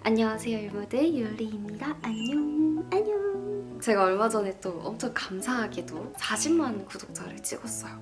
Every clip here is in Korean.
안녕하세요 율무들 율리입니다. 안녕. 제가 얼마 전에 또 엄청 감사하게도 40만 구독자를 찍었어요.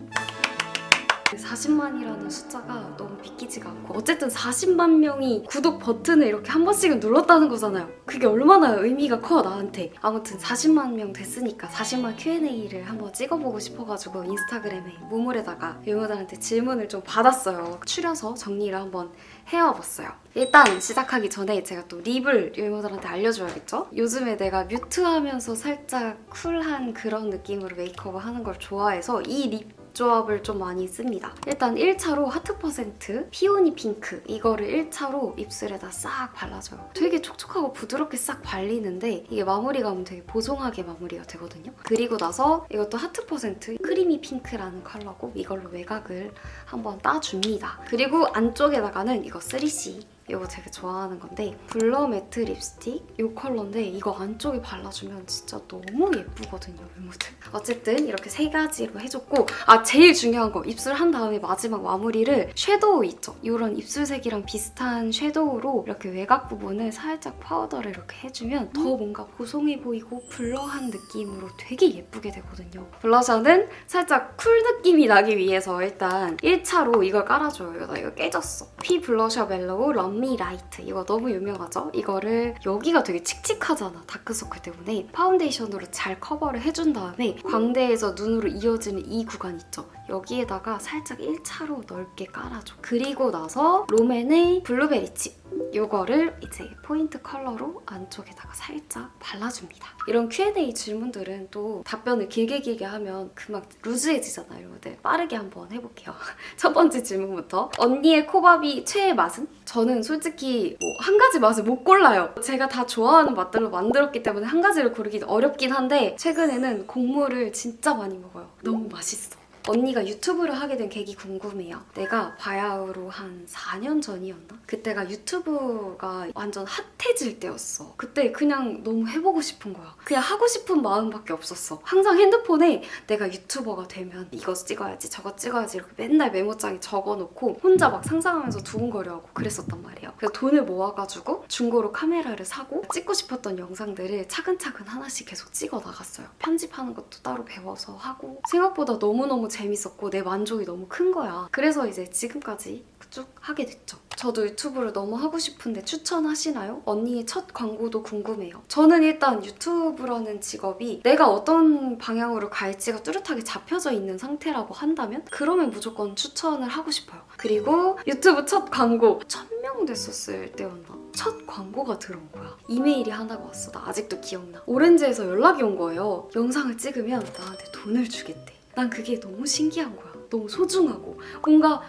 40만이라는 숫자가 너무 믿기지가 않고 어쨌든 40만 명이 구독 버튼을 이렇게 한 번씩은 눌렀다는 거잖아요. 그게 얼마나 의미가 커 나한테. 아무튼 40만 명 됐으니까 40만 Q&A를 한번 찍어보고 싶어가지고 인스타그램에 무물에다가 율무들한테 질문을 좀 받았어요. 추려서 정리를 한번 해와봤어요. 일단 시작하기 전에 제가 또 립을 율무들한테 알려줘야겠죠? 요즘에 내가 뮤트하면서 살짝 쿨한 그런 느낌으로 메이크업을 하는 걸 좋아해서 이 립 조합을 좀 많이 씁니다. 일단 1차로 하트 퍼센트 피오니 핑크 이거를 1차로 입술에다 싹 발라줘요. 되게 촉촉하고 부드럽게 싹 발리는데 이게 마무리감은 되게 보송하게 마무리가 되거든요. 그리고 나서 이것도 하트 퍼센트 크리미 핑크라는 컬러고 이걸로 외곽을 한번 따줍니다. 그리고 안쪽에다가는 이거 3C 이거 되게 좋아하는 건데 블러 매트 립스틱 이 컬러인데 이거 안쪽에 발라주면 진짜 너무 예쁘거든요, 율무들. 어쨌든 이렇게 세 가지로 해줬고 제일 중요한 거 입술 한 다음에 마지막 마무리를 섀도우 있죠? 이런 입술색이랑 비슷한 섀도우로 이렇게 외곽 부분을 살짝 파우더를 이렇게 해주면 더 뭔가 보송해 보이고 블러한 느낌으로 되게 예쁘게 되거든요. 블러셔는 살짝 쿨 느낌이 나기 위해서 일단 1차로 이걸 깔아줘요. 나 이거 깨졌어. 피 블러셔 멜로우 럼미 라이트 이거 너무 유명하죠? 이거를 여기가 되게 칙칙하잖아, 다크서클 때문에. 파운데이션으로 잘 커버를 해준 다음에 광대에서 눈으로 이어지는 이 구간 있죠? 여기에다가 살짝 1차로 넓게 깔아줘. 그리고 나서 롬앤의 블루베리 칩 이거를 이제 포인트 컬러로 안쪽에다가 살짝 발라줍니다. 이런 Q&A 질문들은 또 답변을 길게 하면 금방 루즈해지잖아요, 여러분들. 빠르게 한번 해볼게요. 첫 번째 질문부터. 언니의 코밥이 최애 맛은? 저는 솔직히 한 가지 맛을 못 골라요. 제가 다 좋아하는 맛들로 만들었기 때문에 한 가지를 고르기 어렵긴 한데 최근에는 곡물을 진짜 많이 먹어요. 너무 맛있어. 언니가 유튜브를 하게 된 계기 궁금해요. 내가 바야흐로 한 4년 전이었나? 그때가 유튜브가 완전 핫해질 때였어. 그때 그냥 너무 해보고 싶은 거야. 그냥 하고 싶은 마음밖에 없었어. 항상 핸드폰에 내가 유튜버가 되면 이거 찍어야지 저거 찍어야지 이렇게 맨날 메모장에 적어놓고 혼자 막 상상하면서 두근거려하고 그랬었단 말이에요. 그래서 돈을 모아가지고 중고로 카메라를 사고 찍고 싶었던 영상들을 차근차근 하나씩 계속 찍어 나갔어요. 편집하는 것도 따로 배워서 하고 생각보다 너무너무 재밌었고 내 만족이 너무 큰 거야. 그래서 이제 지금까지 쭉 하게 됐죠. 저도 유튜브를 너무 하고 싶은데 추천하시나요? 언니의 첫 광고도 궁금해요. 저는 일단 유튜브라는 직업이 내가 어떤 방향으로 갈지가 뚜렷하게 잡혀져 있는 상태라고 한다면 그러면 무조건 추천을 하고 싶어요. 그리고 유튜브 첫 광고 1000명 됐었을 때였나? 첫 광고가 들어온 거야. 이메일이 하나가 왔어. 나 아직도 기억나. 오렌지에서 연락이 온 거예요. 영상을 찍으면 나한테 돈을 주겠대. 난 그게 너무 신기한 거야. 너무 소중하고 뭔가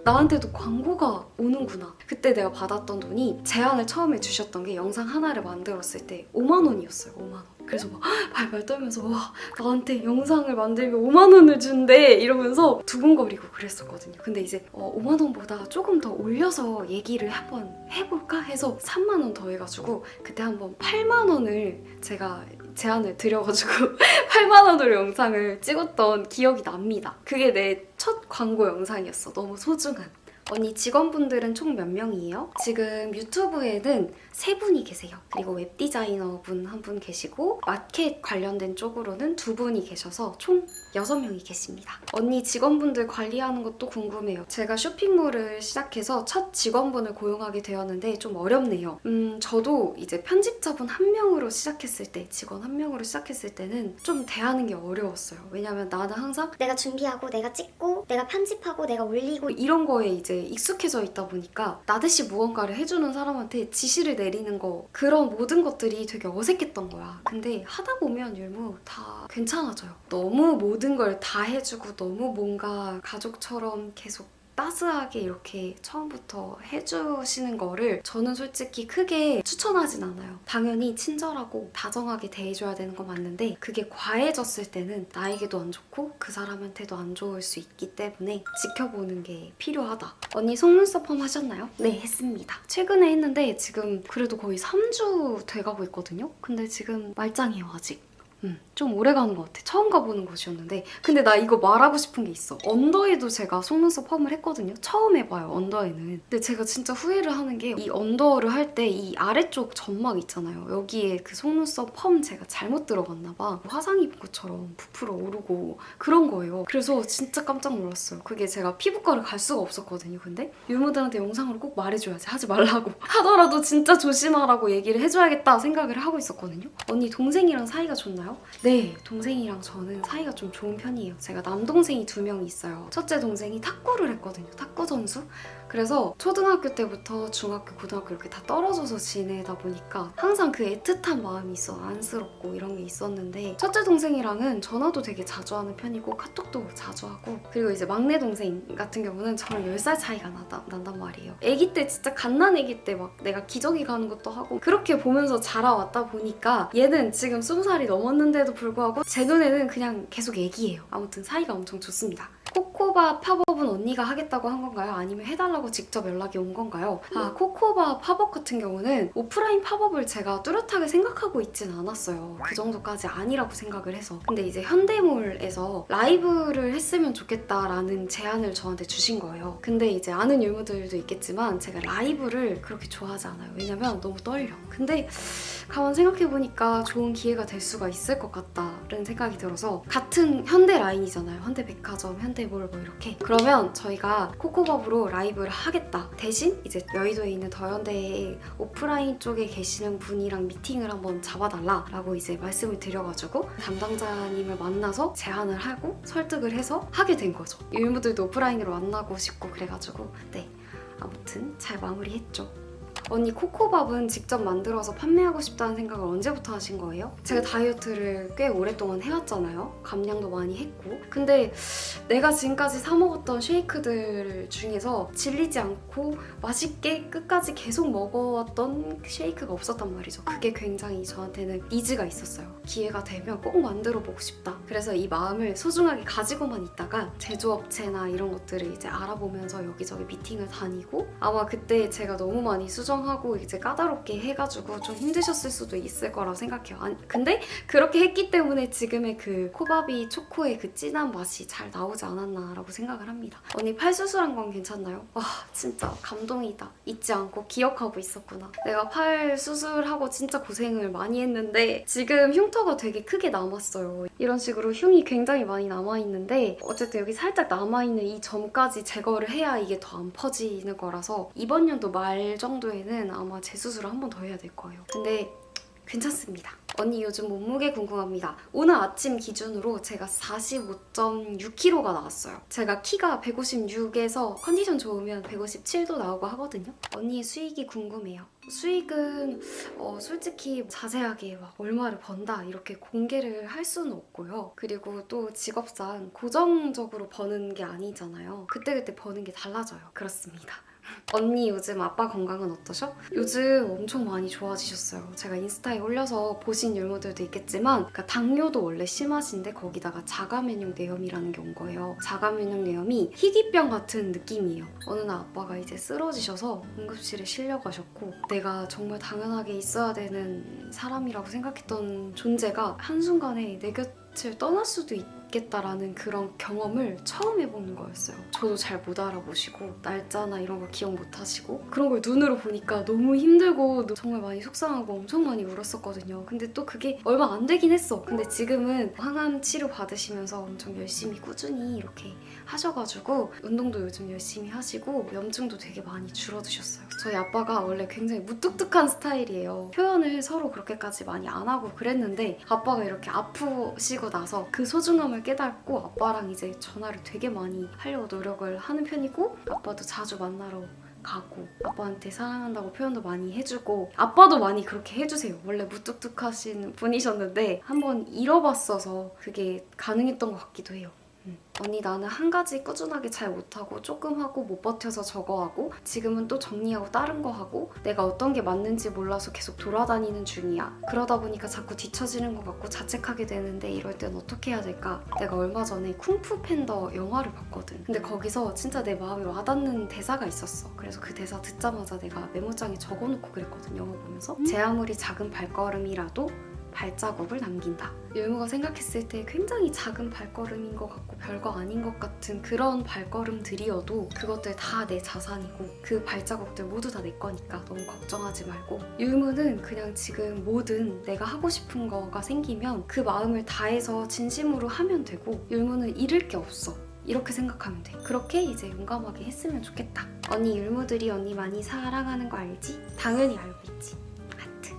나한테도 광고가 오는구나. 그때 내가 받았던 돈이 제안을 처음에 주셨던 게 영상 하나를 만들었을 때 5만 원이었어요. 5만 원. 그래서 막 발발 떨면서 와 나한테 영상을 만들면 5만 원을 준대 이러면서 두근거리고 그랬었거든요. 근데 이제 5만 원보다 조금 더 올려서 얘기를 한번 해볼까 해서 3만 원 더 해가지고 그때 한번 8만 원을 제가 제안을 드려가지고 8만 원으로 영상을 찍었던 기억이 납니다. 그게 내 첫 광고 영상이었어. 너무 소중한. 언니 직원분들은 총 몇 명이에요? 지금 유튜브에는 3분이 계세요. 그리고 웹디자이너 분 한 분 계시고 마켓 관련된 쪽으로는 2분이 계셔서 총 6명이 계십니다. 언니 직원분들 관리하는 것도 궁금해요. 제가 쇼핑몰을 시작해서 첫 직원분을 고용하게 되었는데 좀 어렵네요. 저도 이제 편집자분 1명으로 시작했을 때, 직원 1명으로 시작했을 때는 좀 대하는 게 어려웠어요. 왜냐면 나는 항상 내가 준비하고 내가 찍고 내가 편집하고 내가 올리고 이런 거에 이제 익숙해져 있다 보니까 나듯이 무언가를 해주는 사람한테 지시를 내리는 거 그런 모든 것들이 되게 어색했던 거야. 근데 하다 보면 율무 다 괜찮아져요. 너무 모든 걸 다 해주고 너무 뭔가 가족처럼 계속 따스하게 이렇게 처음부터 해주시는 거를 저는 솔직히 크게 추천하진 않아요. 당연히 친절하고 다정하게 대해줘야 되는 건 맞는데 그게 과해졌을 때는 나에게도 안 좋고 그 사람한테도 안 좋을 수 있기 때문에 지켜보는 게 필요하다. 언니 속눈썹 펌 하셨나요? 네, 했습니다. 최근에 했는데 지금 그래도 거의 3주 돼가고 있거든요? 근데 지금 말짱해요, 아직. 좀 오래 가는 것 같아. 처음 가보는 곳이었는데 근데 나 이거 말하고 싶은 게 있어. 언더에도 제가 속눈썹 펌을 했거든요. 처음 해봐요, 언더에는. 근데 제가 진짜 후회를 하는 게 이 언더를 할 때 이 아래쪽 점막 있잖아요. 여기에 그 속눈썹 펌 제가 잘못 들어갔나 봐. 화상 입은 것처럼 부풀어 오르고 그런 거예요. 그래서 진짜 깜짝 놀랐어요. 그게 제가 피부과를 갈 수가 없었거든요. 근데 유무들한테 영상으로 꼭 말해줘야지. 하지 말라고. 하더라도 진짜 조심하라고 얘기를 해줘야겠다 생각을 하고 있었거든요. 언니 동생이랑 사이가 좋나요? 네, 동생이랑 저는 사이가 좀 좋은 편이에요. 제가 남동생이 2명 있어요. 첫째 동생이 탁구를 했거든요. 탁구 선수. 그래서 초등학교 때부터 중학교, 고등학교 이렇게 다 떨어져서 지내다 보니까 항상 그 애틋한 마음이 있어. 안쓰럽고 이런 게 있었는데 첫째 동생이랑은 전화도 되게 자주 하는 편이고 카톡도 자주 하고 그리고 이제 막내 동생 같은 경우는 저랑 10살 차이가 난단 말이에요. 아기 때 진짜 갓난 아기 때 막 내가 기저귀 가는 것도 하고 그렇게 보면서 자라왔다 보니까 얘는 지금 20살이 넘었는데도 불구하고 제 눈에는 그냥 계속 아기예요. 아무튼 사이가 엄청 좋습니다. 코코바 팝업은 언니가 하겠다고 한 건가요? 아니면 해달라고 직접 연락이 온 건가요? 코코바 팝업 같은 경우는 오프라인 팝업을 제가 뚜렷하게 생각하고 있진 않았어요. 그 정도까지 아니라고 생각을 해서. 근데 이제 현대몰에서 라이브를 했으면 좋겠다라는 제안을 저한테 주신 거예요. 근데 이제 아는 유무들도 있겠지만 제가 라이브를 그렇게 좋아하지 않아요. 왜냐면 너무 떨려. 근데 가만 생각해보니까 좋은 기회가 될 수가 있을 것 같다는 생각이 들어서 같은 현대 라인이잖아요. 현대백화점, 현대몰 뭐 이렇게. 그러면 저희가 코코밥으로 라이브를 하겠다. 대신 이제 여의도에 있는 더현대의 오프라인 쪽에 계시는 분이랑 미팅을 한번 잡아달라라고 이제 말씀을 드려가지고 담당자님을 만나서 제안을 하고 설득을 해서 하게 된 거죠. 유무들도 오프라인으로 만나고 싶고 그래가지고 네, 아무튼 잘 마무리했죠. 언니 코코밥은 직접 만들어서 판매하고 싶다는 생각을 언제부터 하신 거예요? 제가 다이어트를 꽤 오랫동안 해왔잖아요. 감량도 많이 했고. 근데 내가 지금까지 사 먹었던 쉐이크들 중에서 질리지 않고 맛있게 끝까지 계속 먹어왔던 쉐이크가 없었단 말이죠. 그게 굉장히 저한테는 니즈가 있었어요. 기회가 되면 꼭 만들어 보고 싶다. 그래서 이 마음을 소중하게 가지고만 있다가 제조업체나 이런 것들을 이제 알아보면서 여기저기 미팅을 다니고 아마 그때 제가 너무 많이 수정하고 이제 까다롭게 해가지고 좀 힘드셨을 수도 있을 거라고 생각해요. 근데 그렇게 했기 때문에 지금의 그 코바비 초코의 그 진한 맛이 잘 나오지 않았나라고 생각을 합니다. 언니 팔 수술한 건 괜찮나요? 와 진짜 감동이다. 잊지 않고 기억하고 있었구나. 내가 팔 수술하고 진짜 고생을 많이 했는데 지금 흉터가 되게 크게 남았어요. 이런 식으로 흉이 굉장히 많이 남아있는데 어쨌든 여기 살짝 남아있는 이 점까지 제거를 해야 이게 더 안 퍼지는 거라서 이번 연도 말 정도에는 아마 재수술을 한 번 더 해야 될 거예요. 근데 괜찮습니다. 언니 요즘 몸무게 궁금합니다. 오늘 아침 기준으로 제가 45.6kg가 나왔어요. 제가 키가 156에서 컨디션 좋으면 157도 나오고 하거든요. 언니의 수익이 궁금해요. 수익은 솔직히 자세하게 막 얼마를 번다 이렇게 공개를 할 수는 없고요. 그리고 또 직업상 고정적으로 버는 게 아니잖아요. 그때그때 버는 게 달라져요. 그렇습니다. 언니 요즘 아빠 건강은 어떠셔? 요즘 엄청 많이 좋아지셨어요. 제가 인스타에 올려서 보신 율무들도 있겠지만 그러니까 당뇨도 원래 심하신데 거기다가 자가면역 뇌염이라는 게 온 거예요. 자가면역 뇌염이 희귀병 같은 느낌이에요. 어느 날 아빠가 이제 쓰러지셔서 응급실에 실려가셨고 내가 정말 당연하게 있어야 되는 사람이라고 생각했던 존재가 한순간에 내 곁을 떠날 수도 있겠다라는 그런 경험을 처음 해보는 거였어요. 저도 잘 못 알아보시고 날짜나 이런 거 기억 못 하시고 그런 걸 눈으로 보니까 너무 힘들고 정말 많이 속상하고 엄청 많이 울었었거든요. 근데 또 그게 얼마 안 되긴 했어. 근데 지금은 항암 치료 받으시면서 엄청 열심히 꾸준히 이렇게 하셔가지고 운동도 요즘 열심히 하시고 염증도 되게 많이 줄어드셨어요. 저희 아빠가 원래 굉장히 무뚝뚝한 스타일이에요. 표현을 서로 그렇게까지 많이 안 하고 그랬는데 아빠가 이렇게 아프시고 나서 그 소중함을 깨닫고 아빠랑 이제 전화를 되게 많이 하려고 노력을 하는 편이고 아빠도 자주 만나러 가고 아빠한테 사랑한다고 표현도 많이 해주고 아빠도 많이 그렇게 해주세요. 원래 무뚝뚝하신 분이셨는데 한번 잃어봤어서 그게 가능했던 것 같기도 해요. 언니 나는 한 가지 꾸준하게 잘 못하고 조금 하고 못 버텨서 저거 하고 지금은 또 정리하고 다른 거 하고 내가 어떤 게 맞는지 몰라서 계속 돌아다니는 중이야. 그러다 보니까 자꾸 뒤처지는 것 같고 자책하게 되는데 이럴 땐 어떻게 해야 될까? 내가 얼마 전에 쿵푸 팬더 영화를 봤거든. 근데 거기서 진짜 내 마음에 와닿는 대사가 있었어. 그래서 그 대사 듣자마자 내가 메모장에 적어놓고 그랬거든. 영화 보면서 제 아무리 작은 발걸음이라도 발자국을 남긴다. 율무가 생각했을 때 굉장히 작은 발걸음인 것 같고 별거 아닌 것 같은 그런 발걸음들이어도 그것들 다 내 자산이고 그 발자국들 모두 다 내 거니까 너무 걱정하지 말고, 율무는 그냥 지금 뭐든 내가 하고 싶은 거가 생기면 그 마음을 다해서 진심으로 하면 되고 율무는 잃을 게 없어. 이렇게 생각하면 돼. 그렇게 이제 용감하게 했으면 좋겠다. 언니 율무들이 언니 많이 사랑하는 거 알지? 당연히 알고 있지. 하트.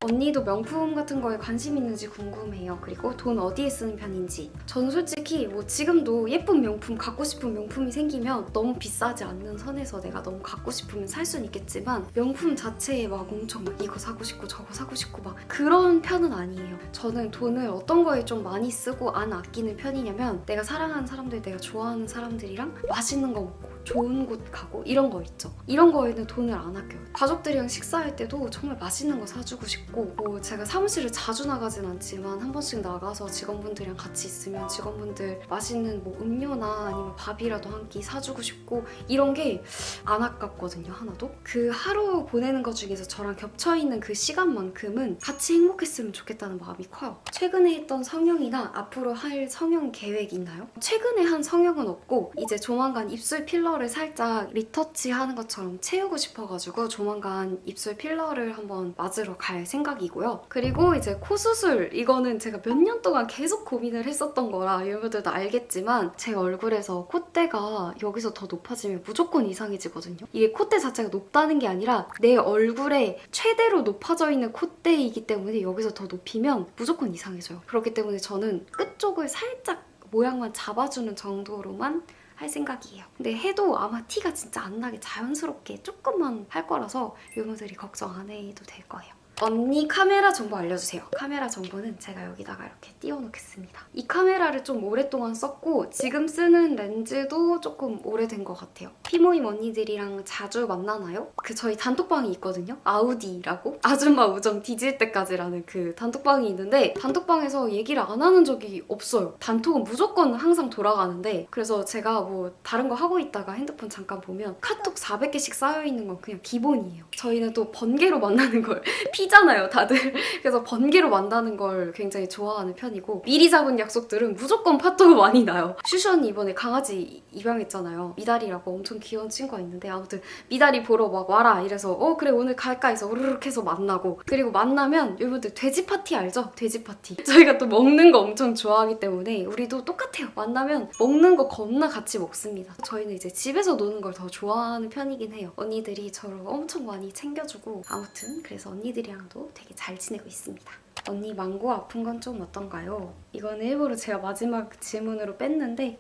언니도 명품 같은 거에 관심 있는지 궁금해요. 그리고 돈 어디에 쓰는 편인지. 저는 솔직히 뭐 지금도 예쁜 명품, 갖고 싶은 명품이 생기면 너무 비싸지 않는 선에서 내가 너무 갖고 싶으면 살 수는 있겠지만 명품 자체에 막 엄청 막 이거 사고 싶고 저거 사고 싶고 막 그런 편은 아니에요. 저는 돈을 어떤 거에 좀 많이 쓰고 안 아끼는 편이냐면 내가 사랑하는 사람들, 내가 좋아하는 사람들이랑 맛있는 거 먹고 좋은 곳 가고 이런 거 있죠. 이런 거에는 돈을 안 아껴요. 가족들이랑 식사할 때도 정말 맛있는 거 사주고 싶고, 뭐 제가 사무실을 자주 나가진 않지만 한 번씩 나가서 직원분들이랑 같이 있으면 직원분들 맛있는 뭐 음료나 아니면 밥이라도 한 끼 사주고 싶고, 이런 게 안 아깝거든요. 하나도. 그 하루 보내는 것 중에서 저랑 겹쳐있는 그 시간만큼은 같이 행복했으면 좋겠다는 마음이 커요. 최근에 했던 성형이나 앞으로 할 성형 계획 있나요? 최근에 한 성형은 없고 이제 조만간 입술 필러를 살짝 리터치하는 것처럼 채우고 싶어가지고 조만간 입술 필러를 한번 맞으러 갈 생각이고요. 그리고 이제 코 수술, 이거는 제가 몇 년 동안 계속 고민을 했었던 거라 여러분들도 알겠지만 제 얼굴에서 콧대가 여기서 더 높아지면 무조건 이상해지거든요. 이게 콧대 자체가 높다는 게 아니라 내 얼굴에 최대로 높아져 있는 콧대이기 때문에 여기서 더 높이면 무조건 이상해져요. 그렇기 때문에 저는 끝쪽을 살짝 모양만 잡아주는 정도로만 할 생각이에요. 근데 해도 아마 티가 진짜 안 나게 자연스럽게 조금만 할 거라서 유무들이 걱정 안 해도 될 거예요. 언니 카메라 정보 알려주세요. 카메라 정보는 제가 여기다가 이렇게 띄워놓겠습니다. 이 카메라를 좀 오랫동안 썼고 지금 쓰는 렌즈도 조금 오래된 것 같아요. 피모임 언니들이랑 자주 만나나요? 저희 단톡방이 있거든요. 아우디라고 아줌마 우정 뒤질 때까지라는 그 단톡방이 있는데 단톡방에서 얘기를 안 하는 적이 없어요. 단톡은 무조건 항상 돌아가는데, 그래서 제가 뭐 다른 거 하고 있다가 핸드폰 잠깐 보면 카톡 400개씩 쌓여있는 건 그냥 기본이에요. 저희는 또 번개로 만나는 걸 피잖아요 다들. 그래서 번개로 만나는 걸 굉장히 좋아하는 편이고, 미리 잡은 약속들은 무조건 파토가 많이 나요. 슈슈 언니 이번에 강아지 입양했잖아요. 미다리라고 엄청 귀여운 친구가 있는데 아무튼 미다리 보러 막 와라 이래서 그래 오늘 갈까 해서 우르륵 해서 만나고, 그리고 만나면 여러분들 돼지 파티 알죠? 돼지 파티. 저희가 또 먹는 거 엄청 좋아하기 때문에 우리도 똑같아요. 만나면 먹는 거 겁나 같이 먹습니다. 저희는 이제 집에서 노는 걸 더 좋아하는 편이긴 해요. 언니들이 저를 엄청 많이 챙겨주고, 아무튼 그래서 언니들이랑도 되게 잘 지내고 있습니다. 언니 망고 아픈 건 좀 어떤가요? 이거는 일부러 제가 마지막 질문으로 뺐는데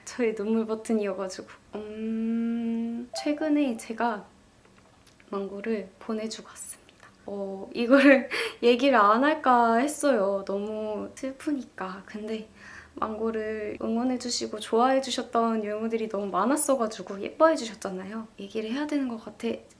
저희 눈물 버튼이어가지고 최근에 제가 망고를 보내주고 왔습니다. 이거를 얘기를 안 할까 했어요. 너무 슬프니까. 근데 망고를 응원해주시고 좋아해주셨던 유무들이 너무 많았어가지고 예뻐해주셨잖아요. 얘기를 해야 되는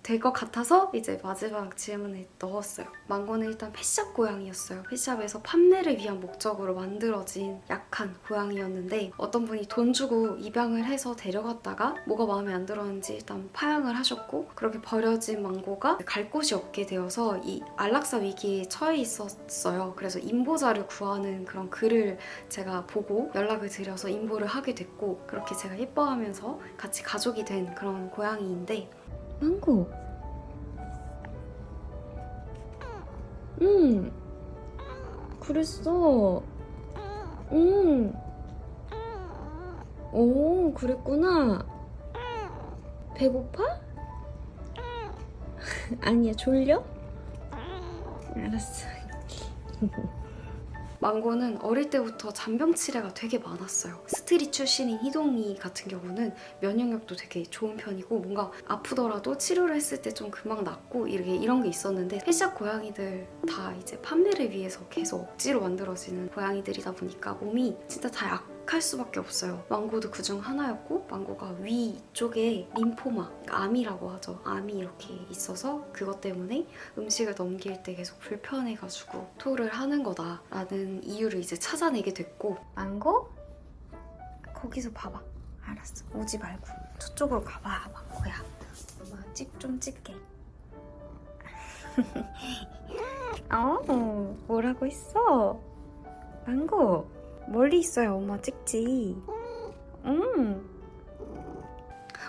될 것 같아서 이제 마지막 질문에 넣었어요. 망고는 일단 펫샵 고양이였어요. 펫샵에서 판매를 위한 목적으로 만들어진 약한 고양이였는데 어떤 분이 돈 주고 입양을 해서 데려갔다가 뭐가 마음에 안 들었는지 일단 파양을 하셨고, 그렇게 버려진 망고가 갈 곳이 없게 되어서 이 안락사 위기에 처해 있었어요. 그래서 인보자를 구하는 그런 글을 제가 보고 연락을 드려서 인보를 하게 됐고, 그렇게 제가 예뻐하면서 같이 가족이 된 그런 고양이인데, 망고 그랬어. 오, 그랬구나. 배고파? 아니야, 졸려? 알았어. 망고는 어릴 때부터 잔병 치레가 되게 많았어요. 스트릿 출신인 희동이 같은 경우는 면역력도 되게 좋은 편이고 뭔가 아프더라도 치료를 했을 때 좀 금방 낫고 이런 게 있었는데, 펫샵 고양이들 다 이제 판매를 위해서 계속 억지로 만들어지는 고양이들이다 보니까 몸이 진짜 다 약할 수밖에 없어요. 망고도 그중 하나였고, 망고가 위 쪽에 림포마, 암이라고 하죠. 암이 이렇게 있어서 그것 때문에 음식을 넘길 때 계속 불편해가지고 토를 하는 거다라는 이유를 이제 찾아내게 됐고, 망고? 거기서 봐봐. 알았어. 오지 말고 저쪽으로 가봐, 망고야. 엄마 좀 찍게. 뭐라고 했어? 망고, 멀리 있어야 엄마 찍지.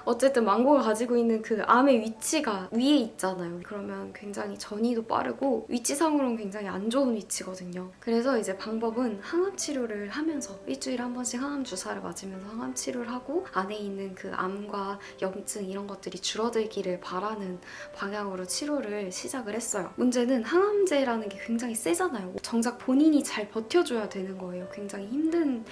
어쨌든 망고가 가지고 있는 그 암의 위치가 위에 있잖아요. 그러면 굉장히 전이도 빠르고 위치상으로는 굉장히 안 좋은 위치거든요. 그래서 이제 방법은 항암 치료를 하면서 일주일에 한 번씩 항암 주사를 맞으면서 항암 치료를 하고 안에 있는 그 암과 염증 이런 것들이 줄어들기를 바라는 방향으로 치료를 시작을 했어요. 문제는 항암제라는 게 굉장히 세잖아요. 정작 본인이 잘 버텨줘야 되는 거예요. 굉장히 힘든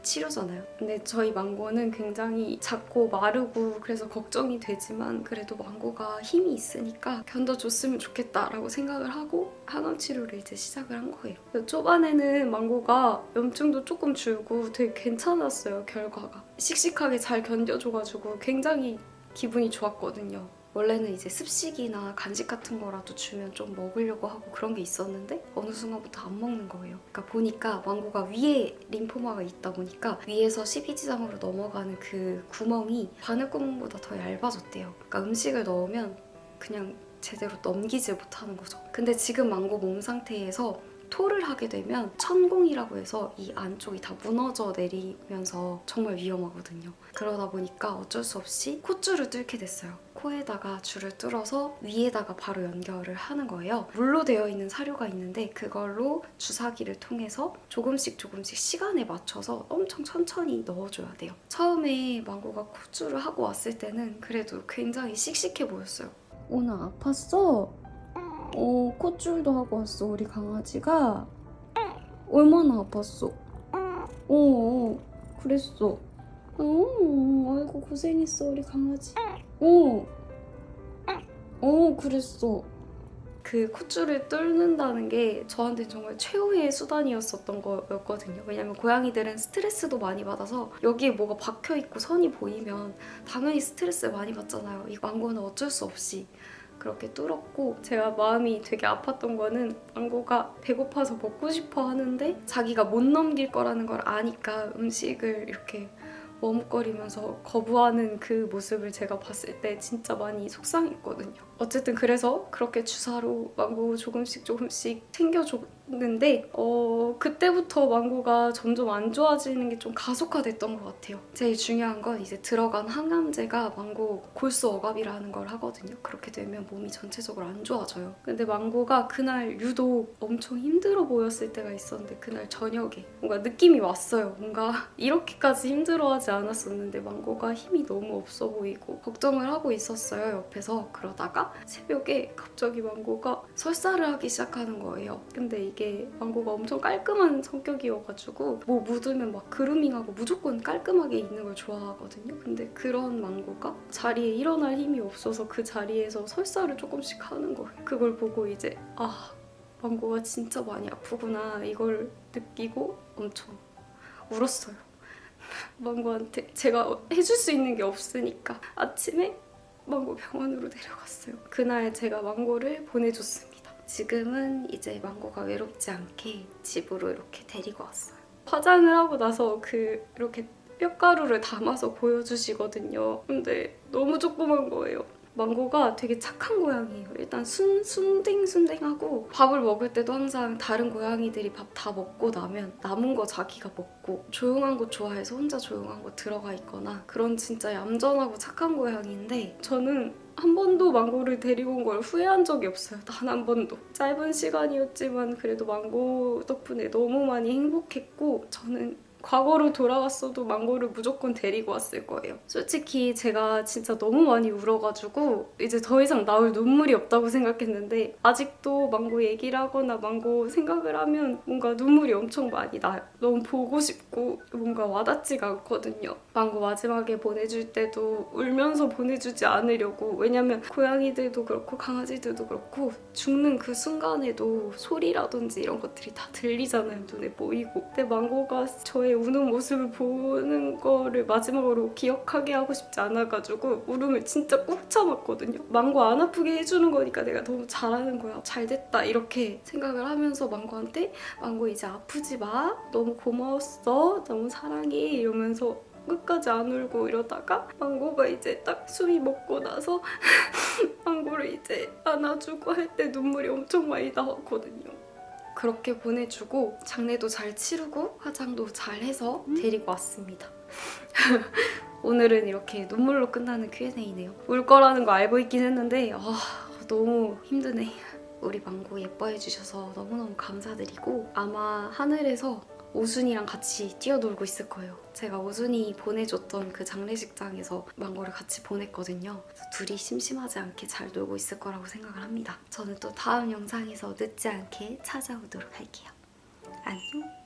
치료잖아요. 근데 저희 망고는 굉장히 작고 마르고 그래서 걱정이 되지만 그래도 망고가 힘이 있으니까 견뎌줬으면 좋겠다라고 생각을 하고 항암 치료를 이제 시작을 한 거예요. 초반에는 망고가 염증도 조금 줄고 되게 괜찮았어요, 결과가. 씩씩하게 잘 견뎌줘가지고 굉장히 기분이 좋았거든요. 원래는 이제 습식이나 간식 같은 거라도 주면 좀 먹으려고 하고 그런 게 있었는데 어느 순간부터 안 먹는 거예요. 그러니까 보니까 망고가 위에 림포마가 있다 보니까 위에서 십이지장으로 넘어가는 그 구멍이 바늘구멍보다 더 얇아졌대요. 그러니까 음식을 넣으면 그냥 제대로 넘기지 못하는 거죠. 근데 지금 망고 몸 상태에서 토를 하게 되면 천공이라고 해서 이 안쪽이 다 무너져 내리면서 정말 위험하거든요. 그러다 보니까 어쩔 수 없이 콧줄을 뚫게 됐어요. 코에다가 줄을 뚫어서 위에다가 바로 연결을 하는 거예요. 물로 되어 있는 사료가 있는데 그걸로 주사기를 통해서 조금씩 시간에 맞춰서 엄청 천천히 넣어줘야 돼요. 처음에 망고가 콧줄을 하고 왔을 때는 그래도 굉장히 씩씩해 보였어요. 오늘 아팠어? 콧줄도 하고 왔어, 우리 강아지가. 얼마나 아팠어? 그랬어. 아이고, 고생했어, 우리 강아지. 그랬어. 그 콧줄을 뚫는다는 게 저한테 정말 최후의 수단이었었던 거였거든요. 왜냐면 고양이들은 스트레스도 많이 받아서 여기에 뭐가 박혀있고 선이 보이면 당연히 스트레스 많이 받잖아요. 이 망고는 어쩔 수 없이 그렇게 뚫었고, 제가 마음이 되게 아팠던 거는 망고가 배고파서 먹고 싶어 하는데 자기가 못 넘길 거라는 걸 아니까 음식을 이렇게 머뭇거리면서 거부하는 그 모습을 제가 봤을 때 진짜 많이 속상했거든요. 어쨌든 그래서 그렇게 주사로 망고 조금씩 챙겨줬는데 그때부터 망고가 점점 안 좋아지는 게 좀 가속화됐던 것 같아요. 제일 중요한 건 이제 들어간 항암제가 망고 골수 억압이라는 걸 하거든요. 그렇게 되면 몸이 전체적으로 안 좋아져요. 근데 망고가 그날 유독 엄청 힘들어 보였을 때가 있었는데 그날 저녁에 뭔가 느낌이 왔어요. 뭔가 이렇게까지 힘들어하지 않았었는데 망고가 힘이 너무 없어 보이고 걱정을 하고 있었어요, 옆에서. 그러다가 새벽에 갑자기 망고가 설사를 하기 시작하는 거예요. 근데 이게 망고가 엄청 깔끔한 성격이어가지고 뭐 묻으면 막 그루밍하고 무조건 깔끔하게 있는 걸 좋아하거든요. 근데 그런 망고가 자리에 일어날 힘이 없어서 그 자리에서 설사를 조금씩 하는 거예요. 그걸 보고 이제 망고가 진짜 많이 아프구나 이걸 느끼고 엄청 울었어요. 망고한테 제가 해줄 수 있는 게 없으니까 아침에 망고 병원으로 내려갔어요. 그날 제가 망고를 보내줬습니다. 지금은 이제 망고가 외롭지 않게 집으로 이렇게 데리고 왔어요. 화장을 하고 나서 이렇게 뼈가루를 담아서 보여주시거든요. 근데 너무 조그만 거예요. 망고가 되게 착한 고양이에요. 일단 순댕순댕하고 밥을 먹을 때도 항상 다른 고양이들이 밥 다 먹고 나면 남은 거 자기가 먹고 조용한 곳 좋아해서 혼자 조용한 곳 들어가 있거나 그런 진짜 얌전하고 착한 고양이인데 저는 한 번도 망고를 데리고 온 걸 후회한 적이 없어요. 단 한 번도. 짧은 시간이었지만 그래도 망고 덕분에 너무 많이 행복했고 저는 과거로 돌아갔어도 망고를 무조건 데리고 왔을 거예요. 솔직히 제가 진짜 너무 많이 울어가지고 이제 더 이상 나올 눈물이 없다고 생각했는데 아직도 망고 얘기를 하거나 망고 생각을 하면 뭔가 눈물이 엄청 많이 나요. 너무 보고 싶고 뭔가 와닿지가 않거든요. 망고 마지막에 보내줄 때도 울면서 보내주지 않으려고. 왜냐면 고양이들도 그렇고 강아지들도 그렇고 죽는 그 순간에도 소리라든지 이런 것들이 다 들리잖아요. 눈에 보이고. 근데 망고가 저의 우는 모습을 보는 거를 마지막으로 기억하게 하고 싶지 않아가지고 울음을 진짜 꾹 참았거든요. 망고 안 아프게 해주는 거니까 내가 너무 잘하는 거야. 잘됐다 이렇게 생각을 하면서 망고한테 망고 이제 아프지 마. 너무 고마웠어. 너무 사랑해. 이러면서 끝까지 안 울고 이러다가 망고가 이제 딱 수미 먹고 나서 망고를 이제 안아주고 할 때 눈물이 엄청 많이 나왔거든요. 그렇게 보내주고 장례도 잘 치르고 화장도 잘 해서 데리고 왔습니다. 오늘은 이렇게 눈물로 끝나는 Q&A네요. 울 거라는 거 알고 있긴 했는데 너무 힘드네. 우리 망고 예뻐해 주셔서 너무너무 감사드리고 아마 하늘에서 오순이랑 같이 뛰어놀고 있을 거예요. 제가 오순이 보내줬던 그 장례식장에서 망고를 같이 보냈거든요. 그래서 둘이 심심하지 않게 잘 놀고 있을 거라고 생각을 합니다. 저는 또 다음 영상에서 늦지 않게 찾아오도록 할게요. 안녕!